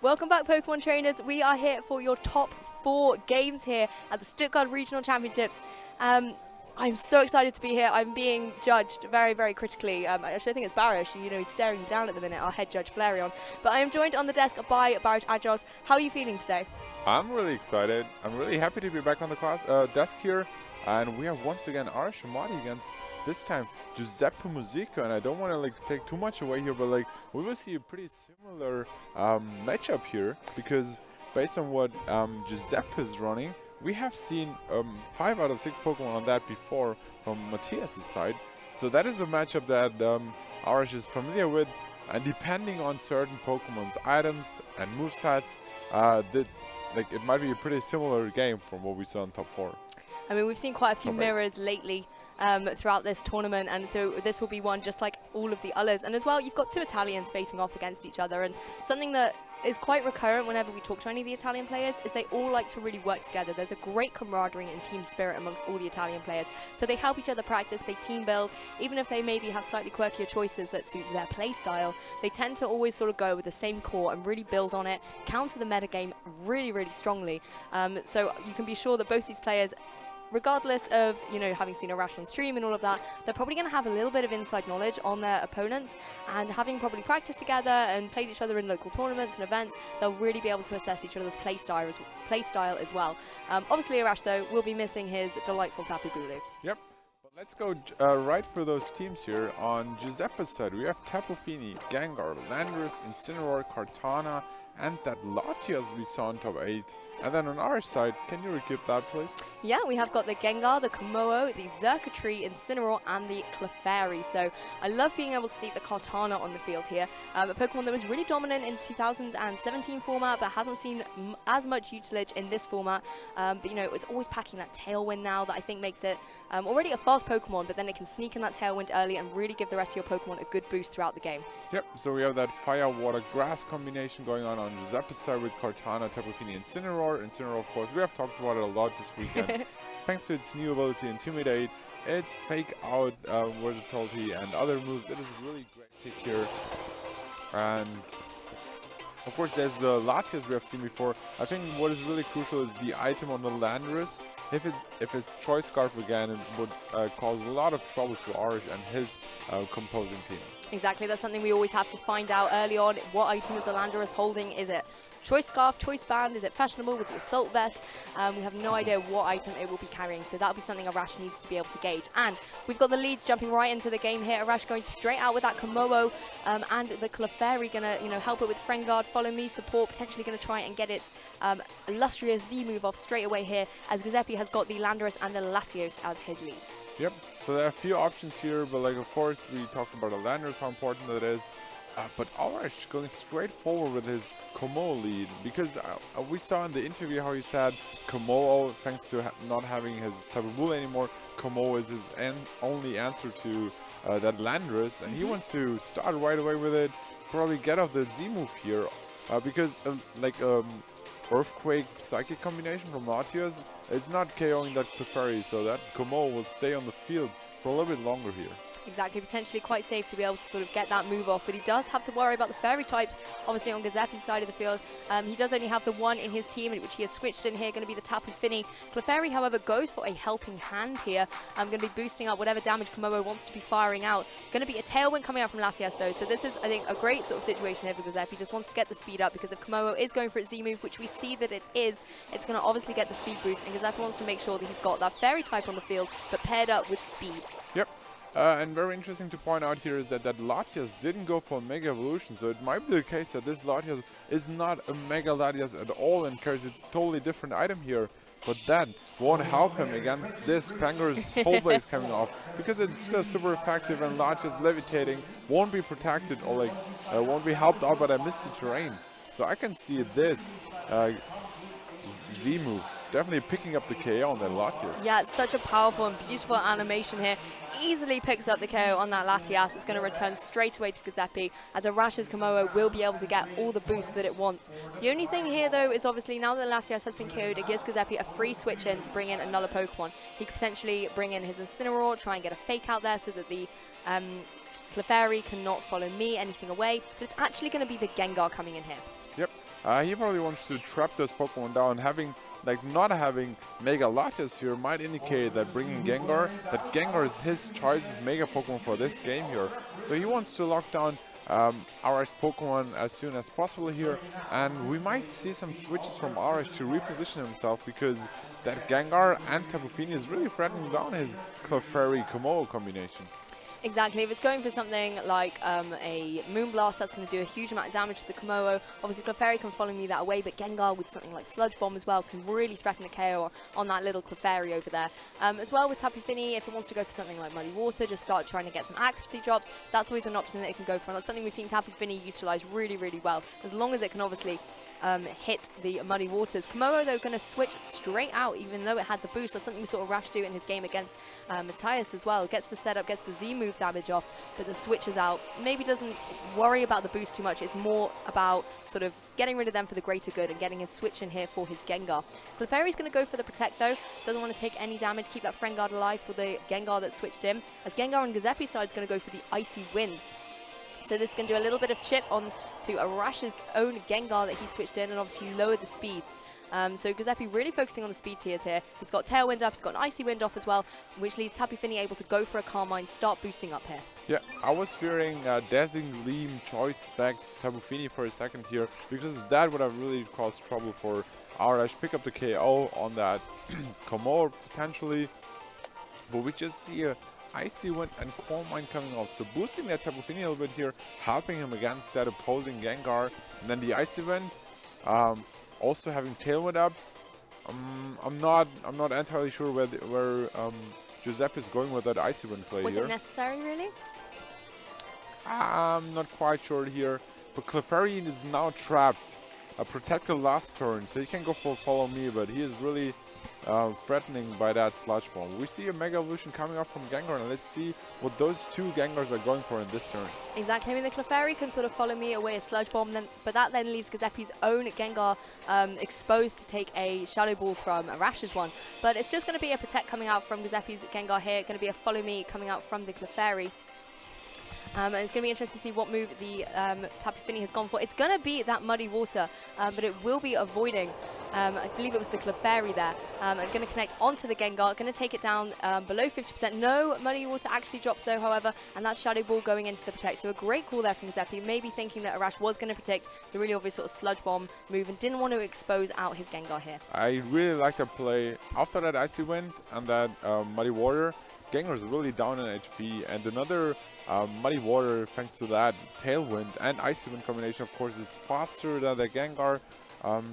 Welcome back, Pokemon trainers. We are here for your top 4 games here at the Stuttgart Regional Championships. I'm so excited to be here. I'm being judged very, very critically. Actually, I think it's Barish. You know, he's staring me down at the minute, our head judge Flareon. But I am joined on the desk by Barish Ajos. How are you feeling today? I'm really excited. I'm really happy to be back on the desk here. And we have once again Arash Ommati against, this time, Giuseppe Musicco. And I don't want to take too much away here, but we will see a pretty similar matchup here, because based on what Giuseppe is running, we have seen 5 out of 6 Pokemon on that before from Matthias' side. So that is a matchup that Arash is familiar with, and depending on certain Pokemon's items and movesets, it might be a pretty similar game from what we saw in top 4. I mean, we've seen quite a few mirrors lately throughout this tournament, and so this will be one just like all of the others. And as well, you've got 2 Italians facing off against each other, and something that is quite recurrent whenever we talk to any of the Italian players is they all like to really work together. There's a great camaraderie and team spirit amongst all the Italian players, so they help each other practice, they team build. Even if they maybe have slightly quirkier choices that suit their play style, they tend to always sort of go with the same core and really build on it, counter the metagame really, really strongly. So you can be sure that both these players, regardless of, you know, having seen Arash on stream and all of that, they're probably going to have a little bit of inside knowledge on their opponents, and having probably practiced together and played each other in local tournaments and events, they'll really be able to assess each other's play style as well. Obviously, Arash, though, will be missing his delightful Tapu Bulu. Yep. But let's go right for those teams here. On Giuseppe's side, we have Tapu Fini, Gengar, Landorus, Incineroar, Kartana, and that Latias we saw in top 8. And then on our side, can you repeat that, please? Yeah, we have got the Gengar, the Komodo, the Xurkitree, Incineroar, and the Clefairy. So I love being able to see the Kartana on the field here. A Pokemon that was really dominant in 2017 format, but hasn't seen as much utilage in this format. But you know, it's always packing that Tailwind now that I think makes it already a fast Pokemon, but then it can sneak in that Tailwind early and really give the rest of your Pokemon a good boost throughout the game. Yep, so we have that Fire, Water, Grass combination going on Giuseppe's side with Kartana, Tapu Fini, Incineroar. Incineroar, of course, we have talked about it a lot this weekend. Thanks to its new ability, Intimidate, its Fake Out, Versatility, and other moves. It is a really great pick here. And of course, there's the Latias we have seen before. I think what is really crucial is the item on the Landorus. If it's Choice Scarf again, it would cause a lot of trouble to Arash and his composing team. Exactly, that's something we always have to find out early on. What item is the Landorus holding? Is it Choice Scarf, Choice Band? Is it Fashionable with the Assault Vest? We have no idea what item it will be carrying, so that'll be something Arash needs to be able to gauge. And we've got the leads jumping right into the game here. Arash going straight out with that Komodo, and the Clefairy gonna, you know, help it with Frengard, Follow Me, support, potentially gonna try and get its illustrious Z move off straight away here, as Giuseppe has got the Landorus and the Latios as his lead. Yep, so there are a few options here, but of course we talked about the Landorus, how important that is. But Arash going straight forward with his Komodo lead, because we saw in the interview how he said Komodo, thanks to not having his Tapu Bulu anymore, Komodo is his only answer to that Landorus, and he wants to start right away with it, probably get off the Z move here, because Earthquake Psychic combination from Latias, it's not KOing that Clefairy, so that Komodo will stay on the field for a little bit longer here. Exactly, potentially quite safe to be able to sort of get that move off, but he does have to worry about the fairy types, obviously on Giuseppe's side of the field. He does only have the one in his team, which he has switched in here, going to be the Tapu Fini. Clefairy, however, goes for a helping hand here. Going to be boosting up whatever damage Komodo wants to be firing out. Going to be a Tailwind coming out from Latias, though, so this is, I think, a great sort of situation here for Giuseppe. He just wants to get the speed up, because if Komodo is going for its Z move, which we see that it is, it's going to obviously get the speed boost, and Giuseppe wants to make sure that he's got that fairy type on the field, but paired up with speed. Yep. And very interesting to point out here is that Latias didn't go for Mega Evolution, so it might be the case that this Latias is not a Mega Latias at all and carries a totally different item here. But that won't help him against this Kangaroos Soul Blaze coming off, because it's still super effective, and Latias levitating won't be protected or won't be helped out by that Misty Terrain. So I can see this Z move definitely picking up the KO on that Latias. Yeah, it's such a powerful and beautiful animation here. Easily picks up the KO on that Latias. It's going to return straight away to Giuseppe, as Arash's Komodo will be able to get all the boost that it wants. The only thing here, though, is obviously now that Latias has been KO'd, it gives Giuseppe a free switch in to bring in another Pokemon. He could potentially bring in his Incineroar, try and get a fake out there so that the Clefairy cannot follow me anything away, but it's actually going to be the Gengar coming in here. Yep. He probably wants to trap those Pokemon down. Not having Mega Latias here might indicate that bringing Gengar, that Gengar is his choice of Mega Pokemon for this game here. So he wants to lock down Arash Pokemon as soon as possible here, and we might see some switches from Arash to reposition himself, because that Gengar and Tapu Fini is really threatening down his Clefairy Komodo combination. Exactly. If it's going for something like a Moonblast, that's going to do a huge amount of damage to the Komodo. Obviously, Clefairy can follow me that way, but Gengar with something like Sludge Bomb as well can really threaten the KO on that little Clefairy over there. As well with Tapu Fini, if it wants to go for something like Muddy Water, just start trying to get some accuracy drops, that's always an option that it can go for. And that's something we've seen Tapu Fini utilize really, really well, as long as it can obviously hit the Muddy Waters. Komodo, though, going to switch straight out, even though it had the boost. That's something we saw Arash do in his game against Matthias as well. Gets the setup, gets the Z move damage off, but the switches out. Maybe doesn't worry about the boost too much. It's more about sort of getting rid of them for the greater good and getting his switch in here for his Gengar. Clefairy's going to go for the Protect, though. Doesn't want to take any damage, keep that Friend Guard alive for the Gengar that switched in. As Gengar on Giuseppe's side is going to go for the Icy Wind. So this can do a little bit of chip on to Arash's own Gengar that he switched in, and obviously lower the speeds. So Giuseppe really focusing on the speed tiers here. He's got Tailwind up, he's got an Icy Wind off as well, which leaves Tapu Fini able to go for a Carmine, start boosting up here. Yeah, I was fearing Dazzling Gleam Choice Specs Tapu Fini for a second here, because that would have really caused trouble for Arash. Pick up the KO on that Komodo potentially, but we just see a Icy Wind and Carmine coming off, so boosting that Tapu Fini a little bit here, helping him against that opposing Gengar. And then the Icy Wind, also having Tailwind up. I'm not entirely sure where Giuseppe is going with that Icy Wind play here. Was it necessary, really? I'm not quite sure here, but Clefairy is now trapped. Protect the last turn, so he can go for Follow Me, but he is really threatening by that Sludge Bomb. We see a Mega Evolution coming up from Gengar, and let's see what those two Gengars are going for in this turn. Exactly. I mean, the Clefairy can sort of follow me away a Sludge Bomb, but that then leaves Giuseppe's own Gengar exposed to take a Shadow Ball from Arash's one. But it's just going to be a Protect coming out from Giuseppe's Gengar here, going to be a Follow Me coming out from the Clefairy. And it's going to be interesting to see what move the Tapu Fini has gone for. It's going to be that Muddy Water, but it will be avoiding, I believe it was the Clefairy there, and going to connect onto the Gengar, going to take it down below 50%. No Muddy Water actually drops though, however, and that Shadow Ball going into the Protect. So a great call there from Giuseppe, maybe thinking that Arash was going to protect the really obvious sort of Sludge Bomb move and didn't want to expose out his Gengar here. I really like that play. After that Icy Wind and that Muddy Water, Gengar is really down in HP, and another Muddy Water, thanks to that Tailwind and Icy Wind combination, of course, is faster than the Gengar.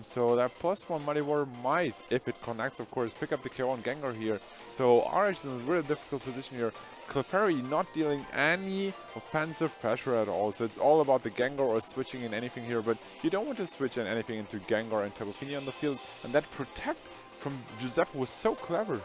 So that +1 Muddy Water might, if it connects, of course, pick up the KO on Gengar here. So Arash is in a really difficult position here. Clefairy not dealing any offensive pressure at all, so it's all about the Gengar or switching in anything here, but you don't want to switch in anything into Gengar and Tapu Fini on the field, and that Protect from Giuseppe was so clever.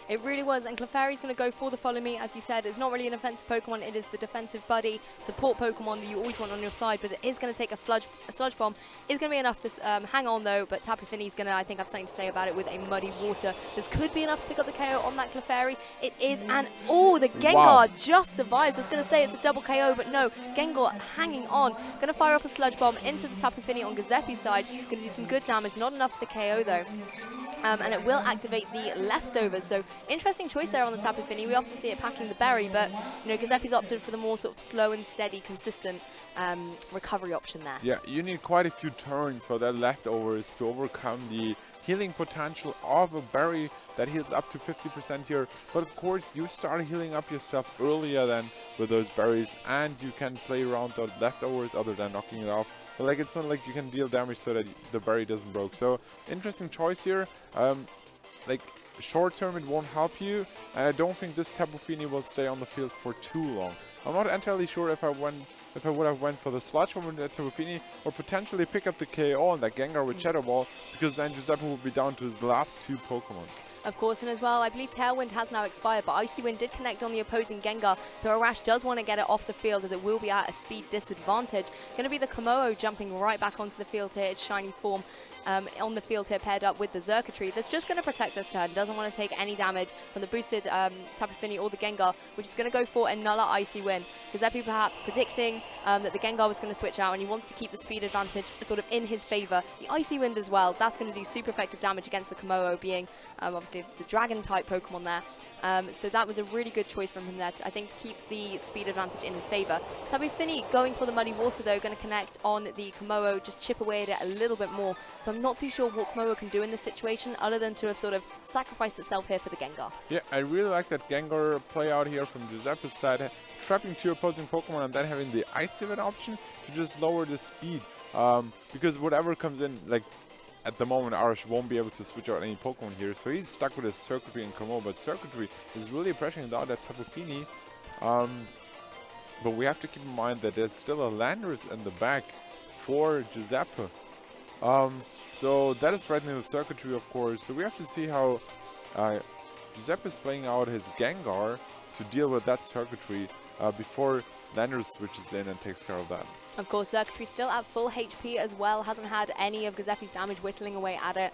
It really was, and Clefairy's going to go for the Follow Me. As you said, it's not really an offensive Pokemon, it is the defensive buddy, support Pokemon that you always want on your side, but it is going to take a Sludge Bomb. It's going to be enough to hang on though, but Tapu Fini's going to, I think, have something to say about it with a Muddy Water. This could be enough to pick up the KO on that Clefairy. It is, and oh, the Gengar just survives. I was going to say it's a double KO, but no, Gengar hanging on. Going to fire off a Sludge Bomb into the Tapu Fini on Giuseppe's side. Going to do some good damage, not enough for the KO though. And it will activate the Leftovers. So interesting choice there on the Tapu Fini. We often see it packing the berry, but you know, Giuseppe's opted for the more sort of slow and steady, consistent recovery option there. Yeah, you need quite a few turns for that Leftovers to overcome the healing potential of a berry that heals up to 50% here. But of course, you start healing up yourself earlier than with those berries, and you can play around the Leftovers other than knocking it off. But like, it's not like you can deal damage so that the berry doesn't broke. So interesting choice here. Like, short term it won't help you, and I don't think this Tapu Fini will stay on the field for too long. I'm not entirely sure if I would have went for the Sludge Bomb with Tapu Fini, or potentially pick up the KO on that Gengar with Shadow Ball, because then Giuseppe would be down to his last two Pokemon. Of course, and as well, I believe Tailwind has now expired, but Icy Wind did connect on the opposing Gengar, so Arash does want to get it off the field as it will be at a speed disadvantage. Going to be the Komodo jumping right back onto the field here, its shiny form on the field here, paired up with the Xurkitree. That's just going to protect this turn, doesn't want to take any damage from the boosted Tapu Fini or the Gengar, which is going to go for another Icy Wind. Giuseppe perhaps predicting that the Gengar was going to switch out, and he wants to keep the speed advantage sort of in his favor. The Icy Wind as well, that's going to do super effective damage against the Komodo, being obviously the dragon type Pokemon there. So that was a really good choice from him there, I think, to keep the speed advantage in his favor. Tapu Fini going for the Muddy Water though, going to connect on the Komodo, just chip away at it a little bit more. So I'm not too sure what Komodo can do in this situation other than to have sort of sacrificed itself here for the Gengar. Yeah, I really like that Gengar play out here from Giuseppe's side, trapping 2 opposing Pokemon and then having the Ice Wind option to just lower the speed. Because whatever comes in, like, at the moment, Arash won't be able to switch out any Pokemon here, so he's stuck with his Xurkitree and Komodo, but Xurkitree is really pressuring down that Tapu Fini. But we have to keep in mind that there's still a Landorus in the back for Giuseppe. So that is threatening the Xurkitree, of course, so we have to see how Giuseppe is playing out his Gengar to deal with that Xurkitree before Landorus switches in and takes care of that. Of course, Xurkitree still at full HP as well, hasn't had any of Giuseppe's damage whittling away at it.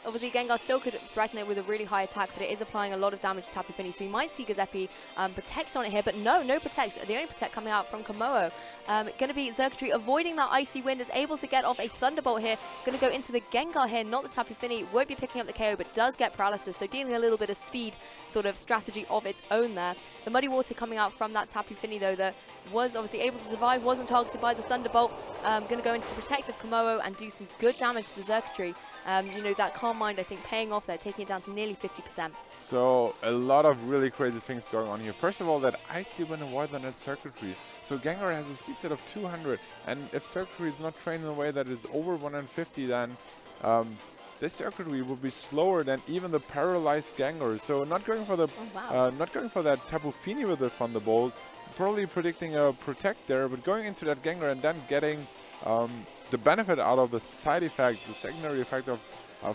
Obviously, Gengar still could threaten it with a really high attack, but it is applying a lot of damage to Tapu Fini, so we might see Giuseppe protect on it here, but no protects. The only protect coming out from Komodo. Going to be Xurkitree avoiding that Icy Wind, is able to get off a Thunderbolt here. Going to go into the Gengar here, not the Tapu Fini. Won't be picking up the KO, but does get paralysis, so dealing a little bit of speed sort of strategy of its own there. The Muddy Water coming out from that Tapu Fini, though, that was obviously able to survive, wasn't targeted by the Thunderbolt. Going to go into the protective Komodo and do some good damage to the Xurkitree. You know, that Calm Mind, I think, paying off there, taking it down to nearly 50%. So a lot of really crazy things going on here. First of all, that Icy Wind avoid on that Xurkitree. So Gengar has a speed set of 200, and if Xurkitree is not trained in a way that is over 150, then this Xurkitree will be slower than even the paralyzed Gengar. So not going for the not going for that Tapu Fini with the Thunderbolt. Probably predicting a protect there, but going into that Gengar and then getting the benefit out of the side effect, the secondary effect of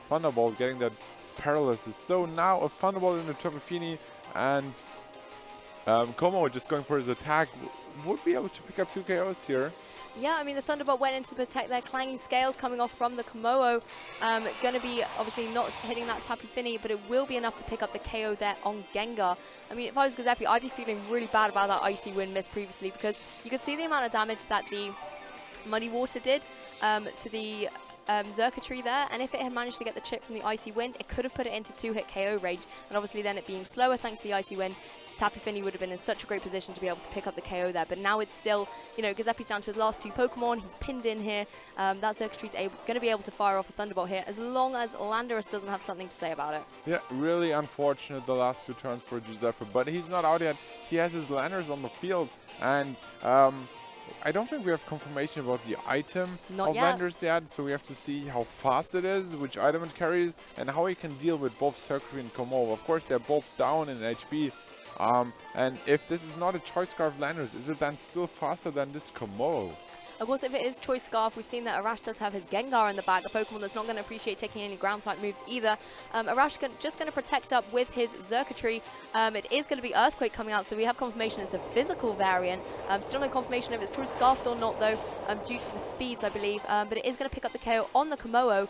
Thunderbolt, getting that paralysis. So now a Thunderbolt in the Tapu Fini, and Komodo just going for his attack would be able to pick up 2 KOs here. Yeah, I mean, the Thunderbolt went in to protect their clanging scales coming off from the Komodo. Going to be obviously not hitting that Tapu Fini, but it will be enough to pick up the KO there on Gengar. I mean, if I was Giuseppe, I'd be feeling really bad about that Icy Wind miss previously, because you could see the amount of damage that the Muddy Water did to the Xurkitree there, and if it had managed to get the chip from the Icy Wind, it could have put it into 2-hit KO range, and obviously then it being slower thanks to the Icy Wind, Tapu Fini would have been in such a great position to be able to pick up the KO there. But now it's still, you know, Giuseppe's down to his last 2 Pokemon. He's pinned in here. That Xurkitree's going to be able to fire off a Thunderbolt here, as long as Landorus doesn't have something to say about it. Yeah, really unfortunate the last 2 turns for Giuseppe, but he's not out yet. He has his Landorus on the field, and I don't think we have confirmation about the item of Landorus yet, so we have to see how fast it is, which item it carries, and how he can deal with both Xurkitree and Komodo. Of course, they're both down in HP. And if this is not a Choice Scarf Landorus, is it then still faster than this Komodo? Of course, if it is Choice Scarf, we've seen that Arash does have his Gengar in the back, a Pokemon that's not going to appreciate taking any ground-type moves either. Arash just going to protect up with his Xurkitree. It is going to be Earthquake coming out, so we have confirmation it's a physical variant. Still no confirmation if it's Choice Scarfed or not, though, due to the speeds, I believe. But it is going to pick up the KO on the Komodo,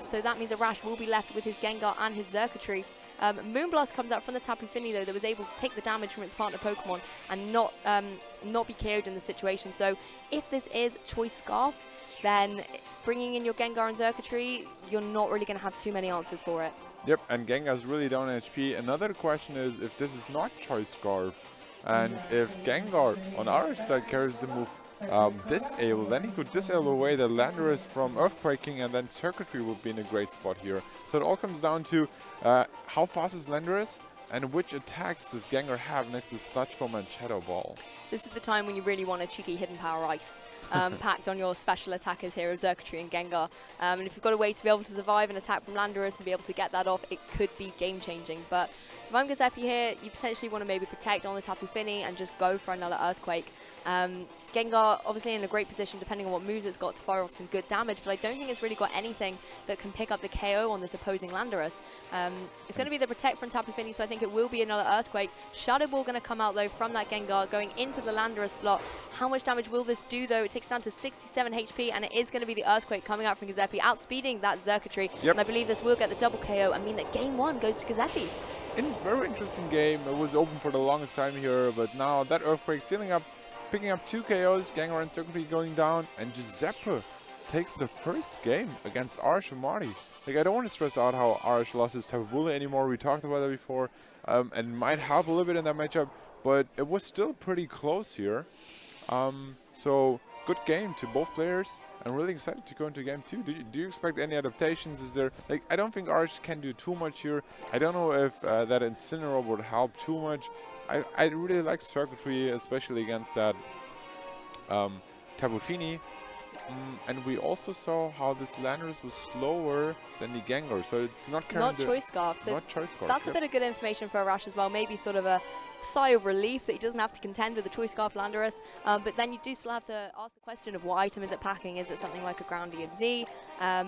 so that means Arash will be left with his Gengar and his Xurkitree. Moonblast comes out from the Tapu Fini, though, that was able to take the damage from its partner Pokemon and not be KO'd in the situation. So if this is Choice Scarf, then bringing in your Gengar and Xurkitree, you're not really going to have too many answers for it. Yep, and Gengar's really down in HP. Another question is if this is not Choice Scarf, and if Gengar on our side carries the move disable, then he could disable away the Landorus from Earthquaking, and then Xurkitree would be in a great spot here. So it all comes down to how fast is Landorus, and which attacks does Gengar have next to Sludge Bomb and Shadow Ball. This is the time when you really want a cheeky Hidden Power Ice packed on your special attackers here of Xurkitree and Gengar. And if you've got a way to be able to survive an attack from Landorus and be able to get that off, it could be game-changing. But if I'm Giuseppe here, you potentially want to maybe protect on the Tapu Fini and just go for another Earthquake. Gengar obviously in a great position depending on what moves it's got to fire off some good damage, but I don't think it's really got anything that can pick up the KO on this opposing Landorus. It's going to be the protect from Tapu Fini, so I think it will be another Earthquake. Shadow Ball going to come out though from that Gengar going into the Landorus slot. How much damage will this do though? It takes down to 67 HP, and it is going to be the Earthquake coming out from Giuseppe, outspeeding that Xurkitree. And I believe this will get the double KO and mean that game 1 goes to Giuseppe. Very interesting game. It was open for the longest time here, but now that Earthquake sealing up, picking up 2 KOs, Gengar and Xurkitree going down, and Giuseppe takes the first game against Arash Ommati. Like, I don't want to stress out how Arash lost his Tapu Bulu anymore. We talked about that before, and might help a little bit in that matchup, but it was still pretty close here. So good game to both players. I'm really excited to go into game 2. Do you expect any adaptations? Is there, like, I don't think Arash can do too much here. I don't know if that Incineroar would help too much. I really like Xurkitree, especially against that Tapu Fini. And we also saw how this Landorus was slower than the Gengar, so it's not not Choice Scarf. So not Choice Scarf. That's a bit of good information for Arash as well. Maybe sort of a sigh of relief that he doesn't have to contend with the Choice Scarf Landorus. But then you do still have to ask the question of what item is it packing? Is it something like a Ground EMZ?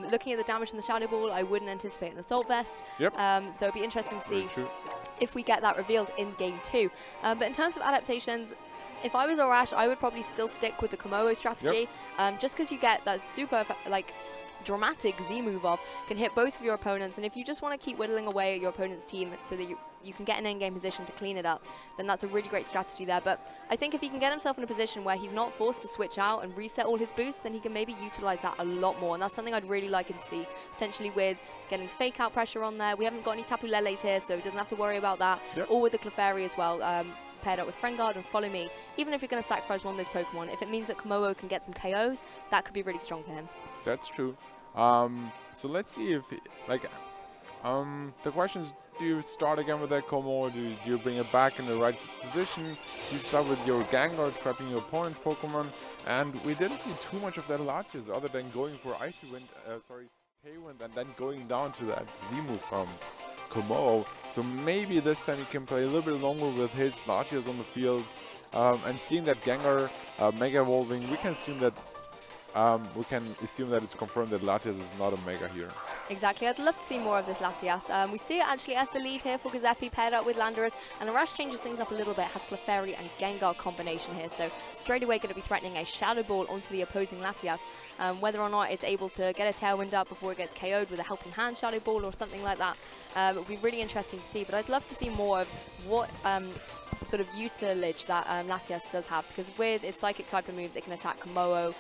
Looking at the damage from the Shadow Ball, I wouldn't anticipate an Assault Vest. Yep. So it'd be interesting to see if we get that revealed in game 2. But in terms of adaptations, if I was Arash, I would probably still stick with the Komodo strategy, just because you get that super, like, dramatic Z move off, can hit both of your opponents, and if you just want to keep whittling away at your opponent's team so that you can get an endgame position to clean it up, then that's a really great strategy there. But I think if he can get himself in a position where he's not forced to switch out and reset all his boosts, then he can maybe utilize that a lot more, and that's something I'd really like him to see, potentially with getting fake out pressure on there. We haven't got any Tapu Leles here, so he doesn't have to worry about that, or with the Clefairy as well. Paired up with Friendguard and Follow Me. Even if you're going to sacrifice one of those Pokemon, if it means that Komodo can get some KOs, that could be really strong for him. That's true. So let's see if, the question is, do you start again with that Komodo? Do you bring it back in the right position? Do you start with your Gengar trapping your opponent's Pokemon? And we didn't see too much of that Latias other than going for Icy Wind, K-Wind, and then going down to that Z-move from Komodo. So maybe this time he can play a little bit longer with his Latias on the field. And seeing that Gengar Mega Evolving, we can assume that it's confirmed that Latias is not a Mega here. Exactly. I'd love to see more of this Latias. We see it actually as the lead here for Giuseppe, paired up with Landorus, and Arash changes things up a little bit, has Clefairy and Gengar combination here, so straight away going to be threatening a Shadow Ball onto the opposing Latias. Whether or not it's able to get a Tailwind up before it gets KO'd with a Helping Hand Shadow Ball or something like that, it would be really interesting to see, but I'd love to see more of what sort of utilage that Latias does have, because with its psychic type of moves, it can attack Komodo,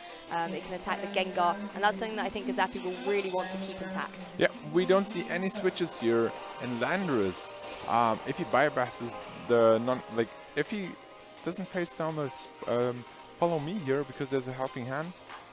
it can attack the Gengar, and that's something that I think Giuseppe will really want to keep intact. Yeah, we don't see any switches here, and Landorus, if he bypasses if he doesn't face down the Follow Me here because there's a Helping Hand.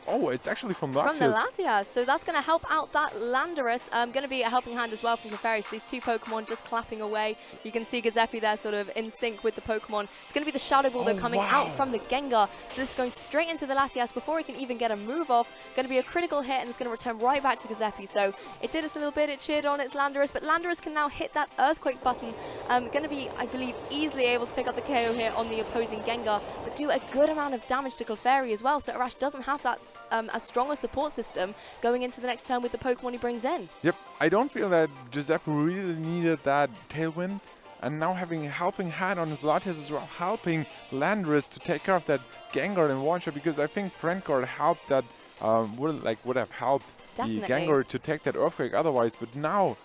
Oh, it's actually from Latias. From the Latias, so that's going to help out that Landorus. Going to be a Helping Hand as well from Clefairy, so these two Pokemon just clapping away. You can see Giuseppe there sort of in sync with the Pokemon. It's going to be the Shadow Ball though coming out from the Gengar, so this is going straight into the Latias before he can even get a move off. Going to be a critical hit, and it's going to return right back to Giuseppe, so it did us a little bit, it cheered on its Landorus, but Landorus can now hit that Earthquake button. Going to be, I believe, easily able to pick up the KO here on the opposing Gengar, but do a good amount of damage to Clefairy as well, so Arash doesn't have that a stronger support system going into the next turn with the Pokemon he brings in. Yep, I don't feel that Giuseppe really needed that Tailwind, and now having a Helping Hand on his Latias as well, helping Landorus to take care of that Gengar and one shot, because I think Friendguard helped that, would have helped the Gengar to take that Earthquake otherwise, but now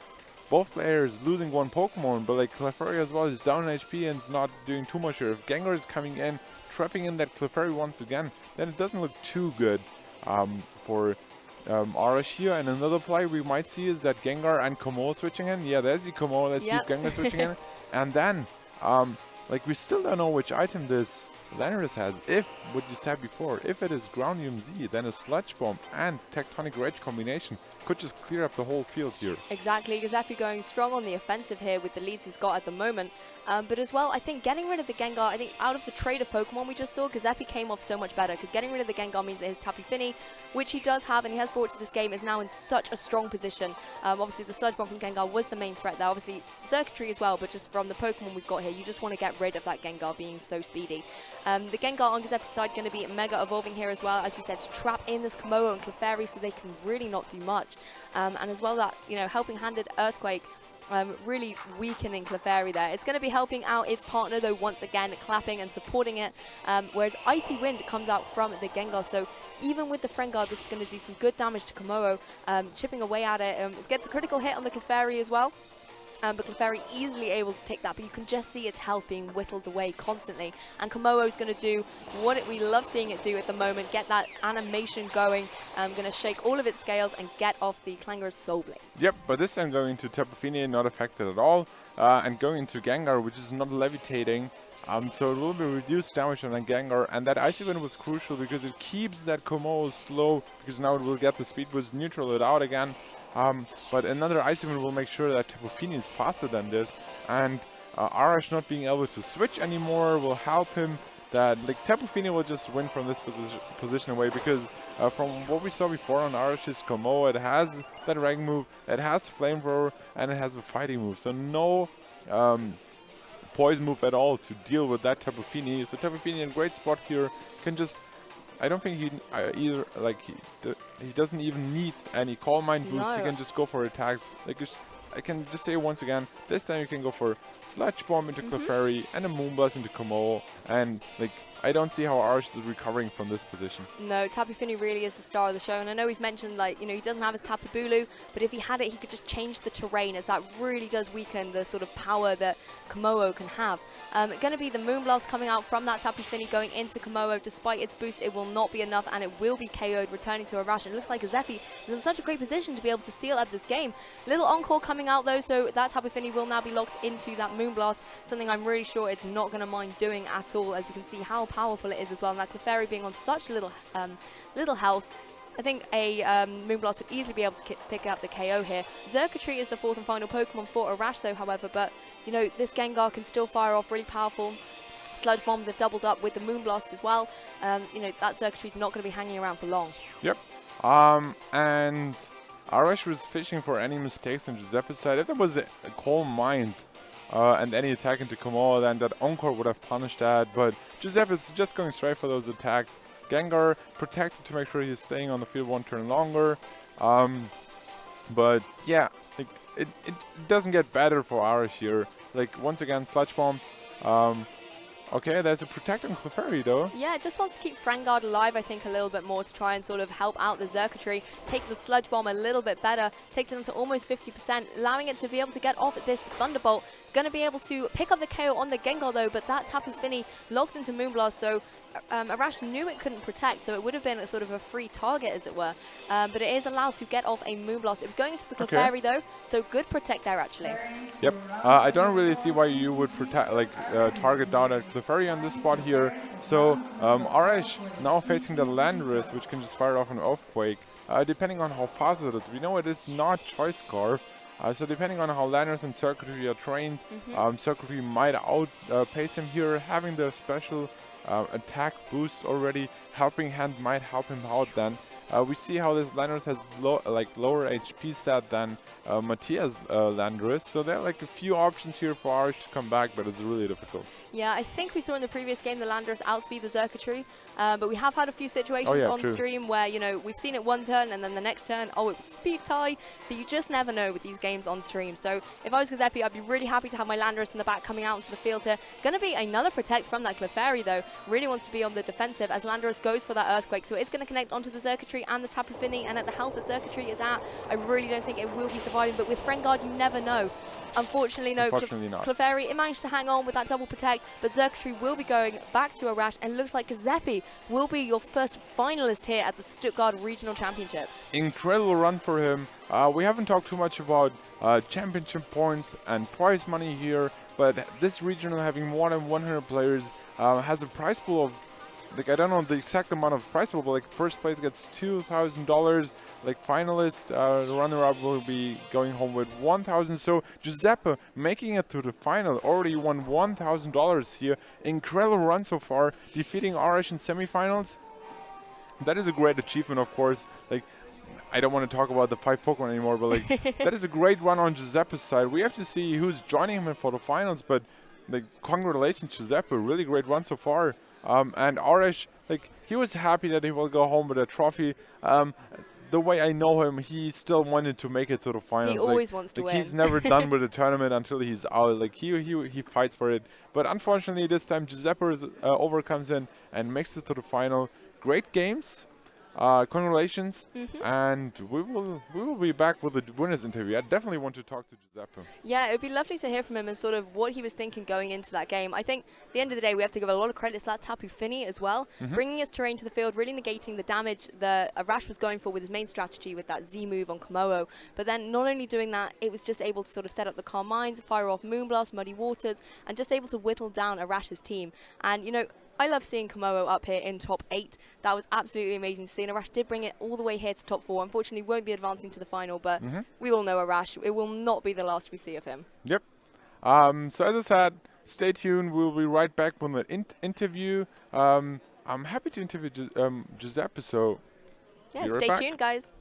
both players losing one Pokemon, but like Clefairy as well is down in HP and is not doing too much here. If Gengar is coming in, trapping in that Clefairy once again, then it doesn't look too good for Arash here. And another play we might see is that Gengar and Komodo switching in. Yeah, there's the Komodo. Let's see Gengar switching in. And then, we still don't know which item this Landorus has, if, what you said before, if it is ground UMZ, then a Sludge Bomb and Tectonic Rage combination could just clear up the whole field here. Exactly, Giuseppe going strong on the offensive here with the leads he's got at the moment. But as well, I think getting rid of the Gengar, I think out of the trade of Pokemon we just saw, Giuseppe came off so much better, because getting rid of the Gengar means that his Tapu Fini, which he does have and he has brought to this game, is now in such a strong position. Obviously the Sludge Bomb from Gengar was the main threat there, obviously Circuitry as well, but just from the Pokemon we've got here, you just want to get rid of that Gengar being so speedy. The Gengar on Giuseppe's side going to be Mega Evolving here as well, as you said, to trap in this Komodo and Clefairy so they can really not do much. And as well that, you know, helping-handed Earthquake, really weakening Clefairy there. It's going to be helping out its partner though, once again, clapping and supporting it, whereas Icy Wind comes out from the Gengar, so even with the Friend Guard, this is going to do some good damage to Komodo, chipping away at it. It gets a critical hit on the Clefairy as well. But Clefairy easily able to take that, but you can just see its health being whittled away constantly. And Komodo's going to do what we love seeing it do at the moment, get that animation going, going to shake all of its scales and get off the Clanger's Soul Blade. Yep, but this time going to Tapu Fini, not affected at all, and going into Gengar, which is not levitating. So it will be reduced damage on a Gengar, and that Icy Wind was crucial because it keeps that Komodo slow, because now it will get the speed boost, neutral it out again. But another Icy Wind will make sure that Tapu Fini is faster than this, and Arash not being able to switch anymore will help him. That like Tapu Fini will just win from this position away, because from what we saw before on Arash's Komodo, it has that Rag move, it has Flamethrower, and it has a fighting move. So no poison move at all to deal with that Tapu Fini. So Tapu Fini in a great spot here, can just, I don't think he either, like he doesn't even need any Calm Mind boosts. No. He can just go for attacks. Like I can just say once again, this time you can go for Sludge Bomb into Clefairy and a Moonblast into Komodo, and like I don't see how Arash is recovering from this position. No, Tapu Fini really is the star of the show, and I know we've mentioned, like, you know, he doesn't have his Tapu Bulu, but if he had it, he could just change the terrain, as that really does weaken the sort of power that Komodo can have. Going to be the Moonblast coming out from that Tapu Fini going into Komodo. Despite its boost, it will not be enough, and it will be KO'd, returning to Arash. It looks like Giuseppe is in such a great position to be able to seal up this game. Little Encore coming out though, so that Tapu Fini will now be locked into that Moonblast, something I'm really sure it's not going to mind doing at all, as we can see how powerful it is as well. And that Clefairy being on such little health, I think a Moonblast would easily be able to pick up the KO here. Xurkitree is the fourth and final Pokemon for Arash though, however, but you know, this Gengar can still fire off really powerful Sludge Bombs. Have doubled up with the Moonblast as well. You know, that Xurkitree is not going to be hanging around for long. Yep. And Arash was fishing for any mistakes on Giuseppe's side. If there was a Calm Mind and any attack into Komodo, then that Encore would have punished that. But Giuseppe is just going straight for those attacks. Gengar protected to make sure he's staying on the field one turn longer. But yeah, like, it doesn't get better for Arash here. Like, once again, Sludge Bomb. Okay, there's a Protect on Clefairy though. Yeah, it just wants to keep Frangard alive, I think, a little bit more to try and sort of help out the Xurkitree, take the Sludge Bomb a little bit better, takes it into almost 50%, allowing it to be able to get off this Thunderbolt. Going to be able to pick up the KO on the Gengar though, but that Tapu Fini locked into Moonblast, so Arash knew it couldn't protect, so it would have been a sort of a free target, as it were. But it is allowed to get off a Moonblast. It was going into the Clefairy though, so good protect there actually. Yep. I don't really see why you would protect, like, target down at Clefairy on this spot here. So Arash now facing the Landorus, which can just fire off an Earthquake. Depending on how fast it is, we know it is not Choice Scarf. So depending on how Landorus and Circuitry are trained, Circuitry might outpace him here. Having the special attack boost already, Helping Hand might help him out then. We see how this Landorus has lower HP stat than Matthias Landorus, so there are like a few options here for Arash to come back, but it's really difficult. Yeah, I think we saw in the previous game the Landorus outspeed the Xurkitree, but we have had a few situations on stream where, you know, we've seen it one turn and then the next turn, oh, it was speed tie, so you just never know with these games on stream. So if I was Giuseppe, I'd be really happy to have my Landorus in the back coming out into the field here. Going to be another Protect from that Clefairy though, really wants to be on the defensive as Landorus goes for that Earthquake, so it's going to connect onto the Xurkitree and the Tapu Fini, and at the health that Xurkitree is at, I really don't think it will be surviving, but with Friend Guard, you never know. Unfortunately, no. Unfortunately not. Clefairy, it managed to hang on with that double Protect, but Xurkitree will be going back to Arash, and it looks like Giuseppe will be your first finalist here at the Stuttgart Regional Championships. Incredible run for him. We haven't talked too much about championship points and prize money here, but this regional, having more than 100 players, has a prize pool of, like, I don't know the exact amount of prize pool, but like first place gets $2,000. Like finalist, the runner-up will be going home with 1,000. So Giuseppe making it to the final, already won $1,000 here. Incredible run so far, defeating Arash in semifinals. That is a great achievement, of course. Like, I don't want to talk about the 5 Pokemon anymore, but like that is a great run on Giuseppe's side. We have to see who's joining him for the finals, but like congratulations, Giuseppe, really great run so far. And Arash, like, he was happy that he will go home with a trophy. The way I know him, he still wanted to make it to the finals. He always wants to win. He's never done with the tournament until he's out. Like he fights for it. But unfortunately, this time Giuseppe overcomes in and makes it to the final. Great games. Congratulations, and we will be back with the winners interview. I definitely want to talk to Giuseppe. Yeah, it would be lovely to hear from him and sort of what he was thinking going into that game. I think at the end of the day, we have to give a lot of credit to that Tapu Fini as well, bringing his terrain to the field, really negating the damage that Arash was going for with his main strategy with that Z move on Komodo. But then not only doing that, it was just able to sort of set up the Calm Minds, fire off Moonblast, Muddy Waters, and just able to whittle down Arash's team. And, you know, I love seeing Komodo up here in top 8. That was absolutely amazing to see. And Arash did bring it all the way here to top 4. Unfortunately, won't be advancing to the final, but we all know Arash. It will not be the last we see of him. Yep. So as I said, stay tuned. We'll be right back with an interview. I'm happy to interview Giuseppe, so yeah, stay tuned, guys.